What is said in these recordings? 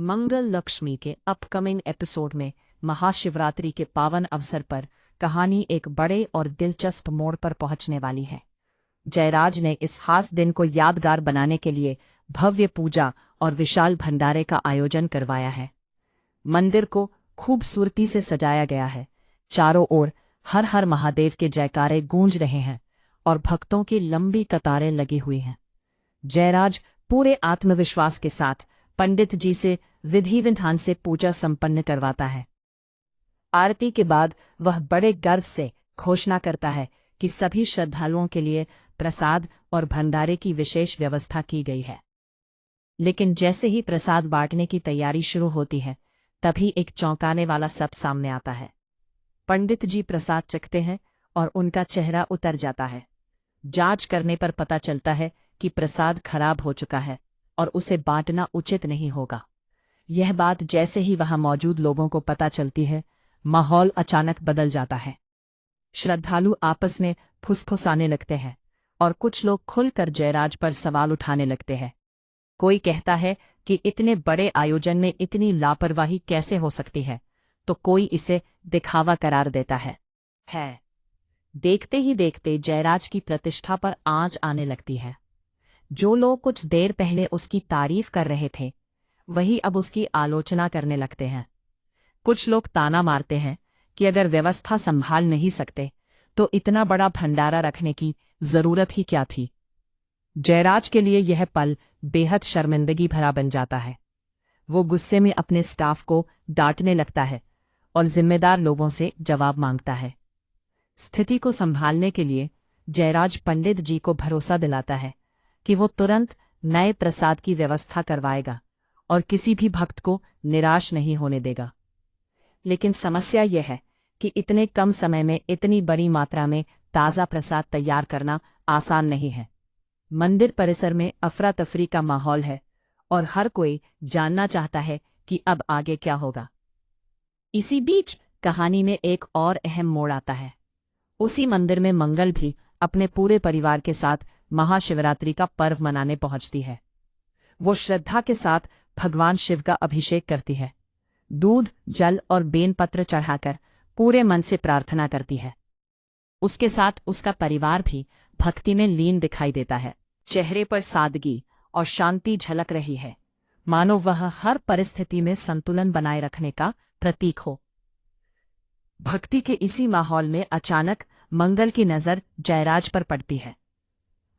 मंगल लक्ष्मी के upcoming episode में महाशिवरात्रि के पावन अवसर पर कहानी एक बड़े और दिलचस्प मोड़ पर पहुंचने वाली है। जयराज ने इस खास दिन को यादगार बनाने के लिए भव्य पूजा और विशाल भंडारे का आयोजन करवाया है। मंदिर को खूबसूरती से सजाया गया है। चारों ओर हर हर महादेव के जयकारे गूंज रहे हैं और भक्तों की लंबी कतारें लगी हुई हैं। जयराज पूरे आत्मविश्वास के साथ पंडित जी से विधि विधान से पूजा संपन्न करवाता है। आरती के बाद वह बड़े गर्व से घोषणा करता है कि सभी श्रद्धालुओं के लिए प्रसाद और भंडारे की विशेष व्यवस्था की गई है। लेकिन जैसे ही प्रसाद बांटने की तैयारी शुरू होती है, तभी एक चौंकाने वाला सब सामने आता है। पंडित जी प्रसाद चखते हैं और उनका चेहरा उतर जाता है। जांच करने पर पता चलता है कि प्रसाद खराब हो चुका है और उसे बांटना उचित नहीं होगा। यह बात जैसे ही वहां मौजूद लोगों को पता चलती है, माहौल अचानक बदल जाता है। श्रद्धालु आपस में फुसफुसाने लगते हैं और कुछ लोग खुलकर जयराज पर सवाल उठाने लगते हैं। कोई कहता है कि इतने बड़े आयोजन में इतनी लापरवाही कैसे हो सकती है, तो कोई इसे दिखावा करार देता है। देखते ही देखते जयराज की प्रतिष्ठा पर आंच आने लगती है। जो लोग कुछ देर पहले उसकी तारीफ कर रहे थे, वही अब उसकी आलोचना करने लगते हैं। कुछ लोग ताना मारते हैं कि अगर व्यवस्था संभाल नहीं सकते तो इतना बड़ा भंडारा रखने की जरूरत ही क्या थी। जयराज के लिए यह पल बेहद शर्मिंदगी भरा बन जाता है। वो गुस्से में अपने स्टाफ को डांटने लगता है और जिम्मेदार लोगों से जवाब मांगता है। स्थिति को संभालने के लिए जयराज पंडित जी को भरोसा दिलाता है कि वो तुरंत नए प्रसाद की व्यवस्था करवाएगा और किसी भी भक्त को निराश नहीं होने देगा। लेकिन समस्या यह है कि इतने कम समय में इतनी बड़ी मात्रा में ताज़ा प्रसाद तैयार करना आसान नहीं है। मंदिर परिसर में अफरा तफरी का माहौल है और हर कोई जानना चाहता है कि अब आगे क्या होगा। इसी बीच कहानी में एक और अहम मोड़ आता है। उसी मंदिर में मंगल भी अपने पूरे परिवार के साथ महाशिवरात्रि का पर्व मनाने पहुंचती है। वो श्रद्धा के साथ भगवान शिव का अभिषेक करती है। दूध, जल और बेलपत्र चढ़ाकर पूरे मन से प्रार्थना करती है। उसके साथ उसका परिवार भी भक्ति में लीन दिखाई देता है। चेहरे पर सादगी और शांति झलक रही है, मानो वह हर परिस्थिति में संतुलन बनाए रखने का प्रतीक हो। भक्ति के इसी माहौल में अचानक मंगल की नजर जयराज पर पड़ती है।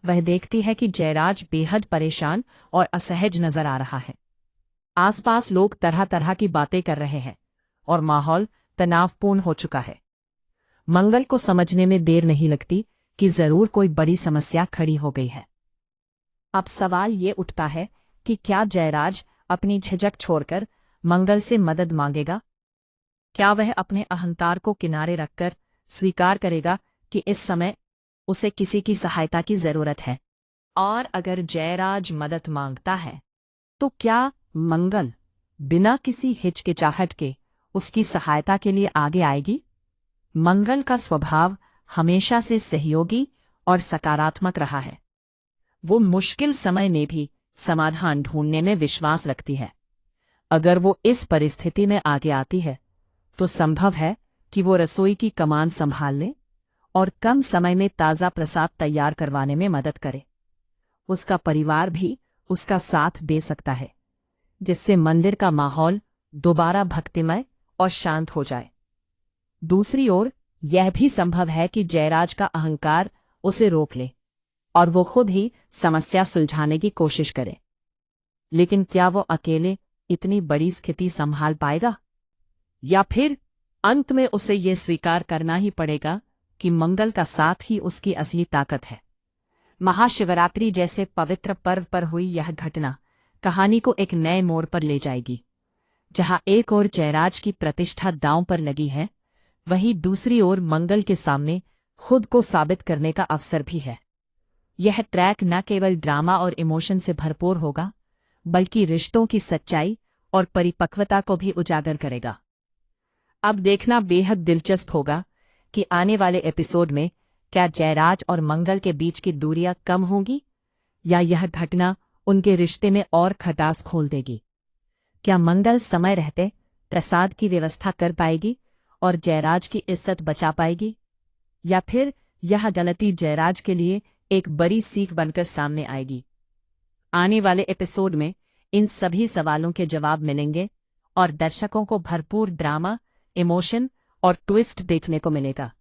वह देखती है कि जयराज बेहद परेशान और असहज नजर आ रहा है। आसपास लोग तरह तरह की बातें कर रहे हैं और माहौल तनावपूर्ण हो चुका है। मंगल को समझने में देर नहीं लगती कि जरूर कोई बड़ी समस्या खड़ी हो गई है। अब सवाल ये उठता है कि क्या जयराज अपनी झिझक छोड़कर मंगल से मदद मांगेगा? क्या वह अपने अहंकार को किनारे रखकर स्वीकार करेगा कि इस समय उसे किसी की सहायता की जरूरत है? और अगर जयराज मदद मांगता है, तो क्या मंगल बिना किसी हिचकिचाहट के उसकी सहायता के लिए आगे आएगी? मंगल का स्वभाव हमेशा से सहयोगी और सकारात्मक रहा है। वो मुश्किल समय में भी समाधान ढूंढने में विश्वास रखती है। अगर वो इस परिस्थिति में आगे आती है, तो संभव है कि वो रसोई की कमान संभाल ले और कम समय में ताज़ा प्रसाद तैयार करवाने में मदद करे। उसका परिवार भी उसका साथ दे सकता है, जिससे मंदिर का माहौल दोबारा भक्तिमय और शांत हो जाए। दूसरी ओर यह भी संभव है कि जयराज का अहंकार उसे रोक ले और वो खुद ही समस्या सुलझाने की कोशिश करे। लेकिन क्या वो अकेले इतनी बड़ी स्थिति संभाल पाएगा? या फिर अंत में उसे ये स्वीकार करना ही पड़ेगा कि मंगल का साथ ही उसकी असली ताकत है। महाशिवरात्रि जैसे पवित्र पर्व पर हुई यह घटना कहानी को एक नए मोड़ पर ले जाएगी। जहां एक ओर जयराज की प्रतिष्ठा दांव पर लगी है, वहीं दूसरी ओर मंगल के सामने खुद को साबित करने का अवसर भी है। यह ट्रैक न केवल ड्रामा और इमोशन से भरपूर होगा, बल्कि रिश्तों की सच्चाई और परिपक्वता को भी उजागर करेगा। अब देखना बेहद दिलचस्प होगा कि आने वाले एपिसोड में क्या जयराज और मंगल के बीच की दूरियां कम होंगी या यह घटना उनके रिश्ते में और खटास खोल देगी। क्या मंगल समय रहते प्रसाद की व्यवस्था कर पाएगी और जयराज की इज्जत बचा पाएगी, या फिर यह गलती जयराज के लिए एक बड़ी सीख बनकर सामने आएगी? आने वाले एपिसोड में इन सभी सवालों के जवाब मिलेंगे और दर्शकों को भरपूर ड्रामा, इमोशन और ट्विस्ट देखने को मिलेगा।